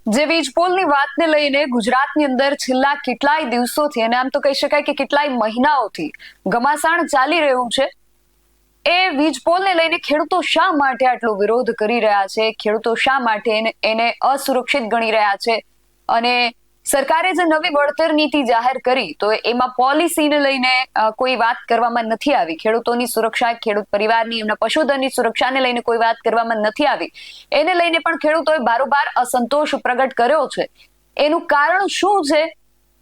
જે વીજપોલની વાતને લઈને ગુજરાતની અંદર છેલ્લા કેટલાય દિવસોથી અને આમ તો કહી શકાય કે કેટલાય મહિનાઓથી ઘમાસાણ ચાલી રહ્યું છે। એ વીજપોલને લઈને ખેડૂતો શા માટે આટલો વિરોધ કરી રહ્યા છે, ખેડૂતો શા માટે એને અસુરક્ષિત ગણી રહ્યા છે અને સરકારે જે નવી વળતર નીતિ જાહેર કરી તો એમાં પોલિસીને લઈને કોઈ વાત કરવામાં નથી આવી। ખેડૂતોની સુરક્ષા, ખેડૂત પરિવારની, એમના પશુધનની સુરક્ષાને લઈને કોઈ વાત કરવામાં નથી આવી। એને લઈને પણ ખેડૂતોએ બારોબાર અસંતોષ પ્રગટ કર્યો છે। એનું કારણ શું છે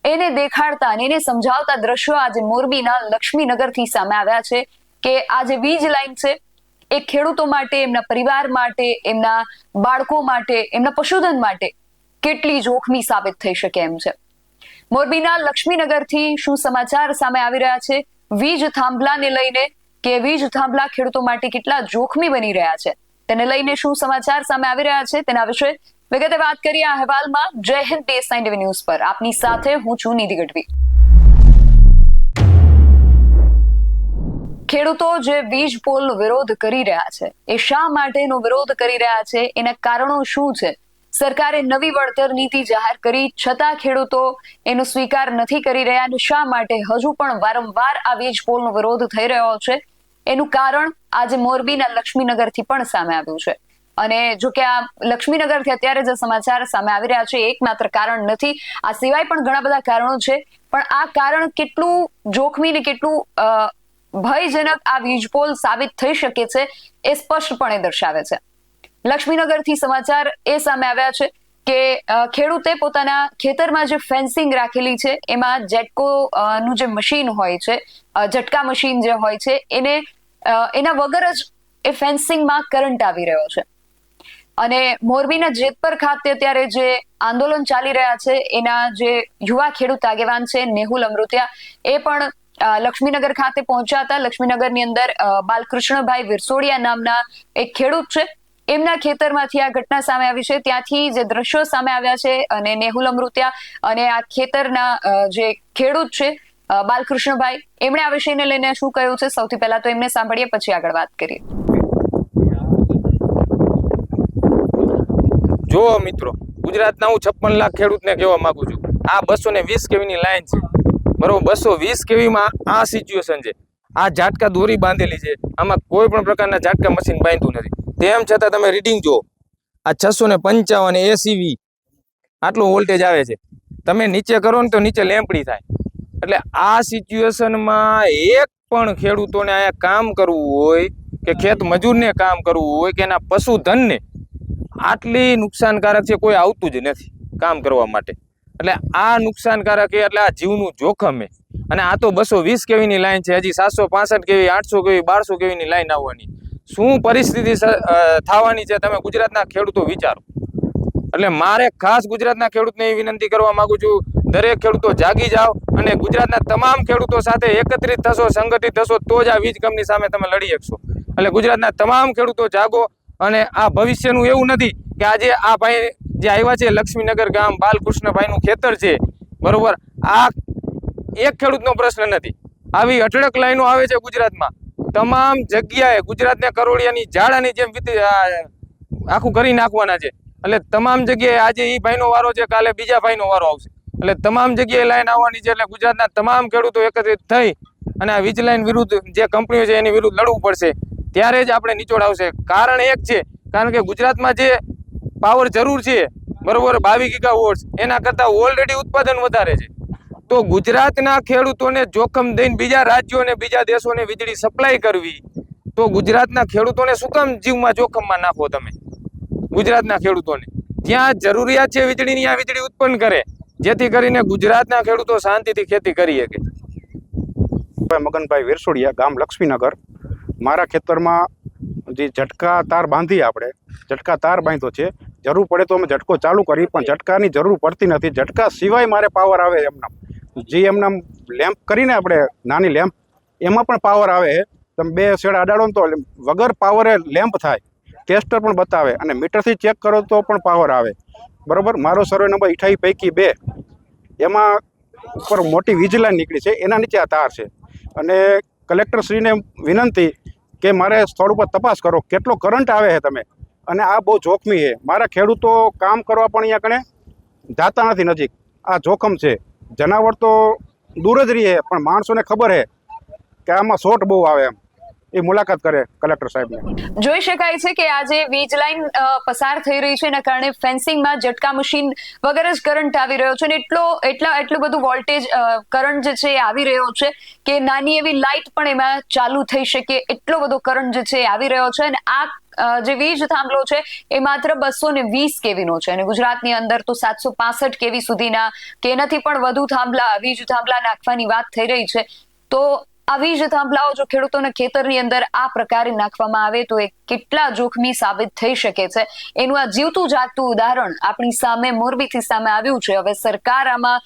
એને દેખાડતા અને એને સમજાવતા દ્રશ્યો આજે મોરબીના લક્ષ્મીનગરથી સામે આવ્યા છે કે આ જે વીજ લાઈન છે એ ખેડૂતો માટે, એમના પરિવાર માટે, એમના બાળકો માટે, એમના પશુધન માટે કેટલી જોખમી સાબિત થઈ શકે એમ છે। મોરબીના લક્ષ્મીનગરથી શું સમાચાર સામે આવી રહ્યા છે વીજ થાંભલાને લઈને કે વીજ થાંભલા ખેડૂતો માટે કેટલા જોખમી બની રહ્યા છે તેને લઈને શું સમાચાર સામે આવી રહ્યા છે તેના વિશે વિગતે વાત કરીએ આ અહેવાલમાં। જય હિન્દ, BS9 TV ન્યૂઝ પર આપની સાથે હું છું નિધિ ગઢવી। ખેડૂતો જે વીજ પોલનો વિરોધ કરી રહ્યા છે એ શા માટેનો વિરોધ કરી રહ્યા છે, એના કારણો શું છે? સરકારે નવી વળતર નીતિ જાહેર કરી છતાં ખેડૂતો એનો સ્વીકાર નથી કરી રહ્યા અને શા માટે હજુ પણ વારંવાર આ વીજ પોલનો વિરોધ થઈ રહ્યો છે એનું કારણ આજે મોરબીના લક્ષ્મીનગરથી પણ સામે આવ્યું છે। અને જો કે આ લક્ષ્મીનગરથી અત્યારે જે સમાચાર સામે આવી રહ્યા છે એક માત્ર કારણ નથી, આ સિવાય પણ ઘણા બધા કારણો છે, પણ આ કારણ કેટલું જોખમી ને કેટલું ભયજનક આ વીજપોલ સાબિત થઈ શકે છે એ સ્પષ્ટપણે દર્શાવે છે। લક્ષ્મીનગરથી સમાચાર એ સામે આવ્યા છે કે ખેડૂતે પોતાના ખેતરમાં જે ફેન્સિંગ રાખેલી છે એમાં જેટકો નું જે મશીન હોય છે, ઝટકા મશીન જે હોય છે, એના વગર જ એ ફેન્સિંગમાં કરંટ આવી રહ્યો છે। અને મોરબીના જેતપર ખાતે અત્યારે જે આંદોલન ચાલી રહ્યા છે એના જે યુવા ખેડૂત આગેવાન છે નેહુલ અમૃતિયા, એ પણ લક્ષ્મીનગર ખાતે પહોંચ્યા હતા। લક્ષ્મીનગરની અંદર બાલકૃષ્ણભાઈ વિરસોડિયા નામના એક ખેડૂત છે, એમના ખેતરમાંથી આ ઘટના સામે આવી છે। ત્યાંથી જે દ્રશ્યો સામે આવ્યા છે અને નેહુલ અમૃતિયા અને આ ખેતરના જે ખેડૂત છે બાલકૃષ્ણભાઈ, એમણે આ વિષયને લઈને શું કહ્યું છે સૌથી પહેલા તો એમને સાંભળીએ, પછી આગળ વાત કરીએ। જો મિત્રો, ગુજરાતના હું 56 લાખ ખેડૂતને કહેવા માંગુ છું, આ 220 kV ની લાઈન છે બરોબર। 220 kV માં આ સિચ્યુએશન છે, આ ઝાટકા દોરી બાંધેલી છે, આમાં કોઈ પણ પ્રકારના ઝાટકા મશીન બાંધ્યું નથી। તેમ છતાં તમે રીડિંગ જુઓ, આ 655 ACV આટલો વોલ્ટેજ આવે છે, તમે નીચે કરો ને તો નીચે લેમ્પડી થાય। એટલે આ સિચ્યુએશનમાં એક પણ ખેડૂતોને અહીંયા કામ કરવું હોય કે ખેત મજૂરને કામ કરવું હોય કે એના પશુધનને આટલી નુકસાનકારક છે, કોઈ આવતું જ નથી કામ કરવા માટે। એટલે આ નુકસાનકારક એટલે આ જીવનું જોખમ છે। અને આ તો 220 kV ની લાઈન છે, હજી 765 kV, 800 kV, 1200 kV ની લાઈન આવવાની, શું પરિસ્થિતિ થવાની છે તમે ગુજરાતના ખેડૂતો વિચારો। એટલે મારે ખાસ ગુજરાતના ખેડૂતને એ વિનંતી કરવા માંગુ છું, દરેક ખેડૂતો જાગી જાઓ અને ગુજરાતના તમામ ખેડૂતો સાથે એકત્રિત થશો, સંગઠિત થશો તો જ આ વીજ કંપની સામે તમે લડી શકશો। એટલે ગુજરાતના તમામ ખેડૂતો જાગો। અને આ ભવિષ્યનું એવું નથી કે આજે આ ભાઈ જે આવ્યા છે લક્ષ્મીનગર ગામ, બાલકૃષ્ણભાઈનું ખેતર છે બરોબર, આ એક ખેડૂતનો પ્રશ્ન નથી, આવી અઢળક લાઈનો આવે છે ગુજરાતમાં, તમામ જગ્યાએ ગુજરાતને કરોડિયાની ઝાડાની જેમ આખું કરી નાખવાના છે। એટલે તમામ જગ્યાએ આજે એ ભાઈનો વારો છે, કાલે બીજા ભાઈનો વારો આવશે। એટલે તમામ જગ્યાએ લાઈન આવવાની છે। એટલે ગુજરાતના તમામ ખેડૂતો એકત્રિત થઈ અને આ વીજ લાઈન વિરુદ્ધ જે કંપનીઓ છે એની વિરુદ્ધ લડવું પડશે, ત્યારે જ આપણે નિચોડ આવશે। કારણ એક છે, કારણ કે ગુજરાતમાં જે પાવર જરૂર છે બરોબર 22 ગીગાવોટ, એના કરતાં ઓલરેડી ઉત્પાદન વધારે છે। તો ગુજરાતના ખેડૂતોને જોખમ દઈને બીજા રાજ્યોને, બીજા દેશોને વીજળી સપ્લાય કરવી, તો ગુજરાતના ખેડૂતોને શું કામ જીવમાં જોખમમાં નાખો તમે? ગુજરાતના ખેડૂતોને જ્યાં જરૂરિયાત છે વીજળીની, ત્યાં વીજળી ઉત્પન્ન કરે, જેથી કરીને ગુજરાતના ખેડૂતો શાંતિથી ખેતી કરી શકે। મગનભાઈ વિરસોડિયા, ગામ લક્ષ્મીનગર। મારા ખેતરમાં જે ઝટકા તાર બાંધી, આપણે ઝટકા તાર બાંધ્યો છે, જરૂર પડે તો અમે ઝટકો ચાલુ કરી, પણ ઝટકાની જરૂર પડતી નથી। ઝટકા સિવાય મારે પાવર આવે એમના, જે એમના લેમ્પ કરીને આપણે નાની લેમ્પ, એમાં પણ પાવર આવે। તમે 2 શેડા અડાડો ને તો વગર પાવરે લેમ્પ થાય, ટેસ્ટર પણ બતાવે, અને મીટરથી ચેક કરો તો પણ પાવર આવે બરોબર। મારો સર્વે નંબર 28 પૈકી 2, એમાં ઉપર મોટી વીજ લાઈન નીકળી છે, એના નીચે આ તાર છે। અને કલેક્ટરશ્રીને વિનંતી કે મારે સ્થળ ઉપર તપાસ કરો, કેટલો કરંટ આવે છે તમે, અને આ બહુ જોખમી છે. મારા ખેડૂતો કામ કરવા પણ અહીંયા કણે જાતા નથી નજીક. આ જોખમ છે. જનાવર તો દૂર જ રહીએ, પણ માણસોને ખબર છે કે આમાં શોટ બહુ આવે એમ. એ મુલાકાત કરે કલેક્ટર સાહેબને. જોઈ શકાય છે કે આજે વીજ લાઈન પસાર થઈ રહી છે, એના કારણે ફેન્સિંગમાં ઝટકા મશીન વગર જ કરંટ આવી રહ્યો છે અને એટલું બધું વોલ્ટેજ કરંટ જે છે એ આવી રહ્યો છે કે નાની એવી લાઇટ પણ એમાં ચાલુ થઈ શકે એટલો બધો કરંટ જે છે એ આવી રહ્યો છે. અને આ જે વીજ થાંભલો છે એ માત્ર 220 કેવીનો છે અને ગુજરાતની અંદર તો 765 કેવી સુધીના કે એનાથી પણ વધુ વીજ થાંભલા નાખવાની વાત થઈ રહી છે. તો આ વીજ થાંભલાઓ જો ખેડૂતોના ખેતરની અંદર આ પ્રકારે નાખવામાં આવે તો એ કેટલા જોખમી સાબિત થઈ શકે છે, એનું આ જીવતું જાગતું ઉદાહરણ આપણી સામે મોરબીથી સામે આવ્યું છે. હવે સરકાર આમાં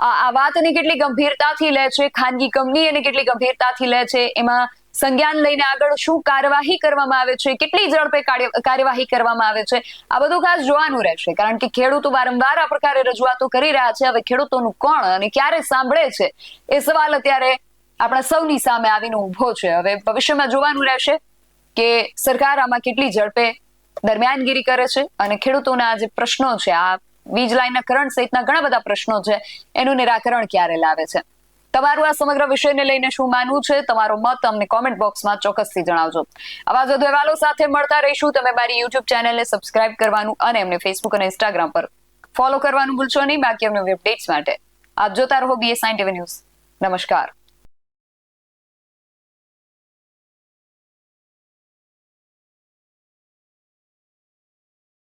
આ વાતને કેટલી ગંભીરતાથી લે છે, ખાનગી કંપની એને કેટલી ગંભીરતાથી લે છે, એમાં સંજ્ઞાન લઈને આગળ શું કાર્યવાહી કરવામાં આવે છે, કેટલી ઝડપે કાર્યવાહી કરવામાં આવે છે, આ બધું ખાસ જોવાનું રહેશે. કારણ કે ખેડૂતો વારંવાર આ પ્રકારે રજૂઆતો કરી રહ્યા છે. હવે ખેડૂતોનું કોણ અને ક્યારે સાંભળે છે એ સવાલ અત્યારે આપણા સૌની સામે આવીને ઉભો છે. હવે ભવિષ્યમાં જોવાનું રહેશે કે સરકાર આમાં કેટલી ઝડપે દરમિયાનગીરી કરે છે અને ખેડૂતોના જે પ્રશ્નો છે, આ વીજ લાઈનના કરંટ સહિતના ઘણા બધા પ્રશ્નો છે, એનું નિરાકરણ ક્યારે લાવે છે. તમારું આ સમગ્ર વિષયને લઈને શું માનવું છે, તમારો મત અમને કોમેન્ટ બોક્સમાં ચોક્કસથી જણાવજો. આવા જ વધુ અહેવાલો સાથે મળતા રહીશું. તમે મારી યુટ્યુબ ચેનલને સબસ્ક્રાઇબ કરવાનું અને અમને ફેસબુક અને ઇન્સ્ટાગ્રામ પર ફોલો કરવાનું ભૂલશો નહીં. બાકી અમને અપડેટ્સ માટે આપ જોતા રહો BS9 TV ન્યૂઝ. નમસ્કાર.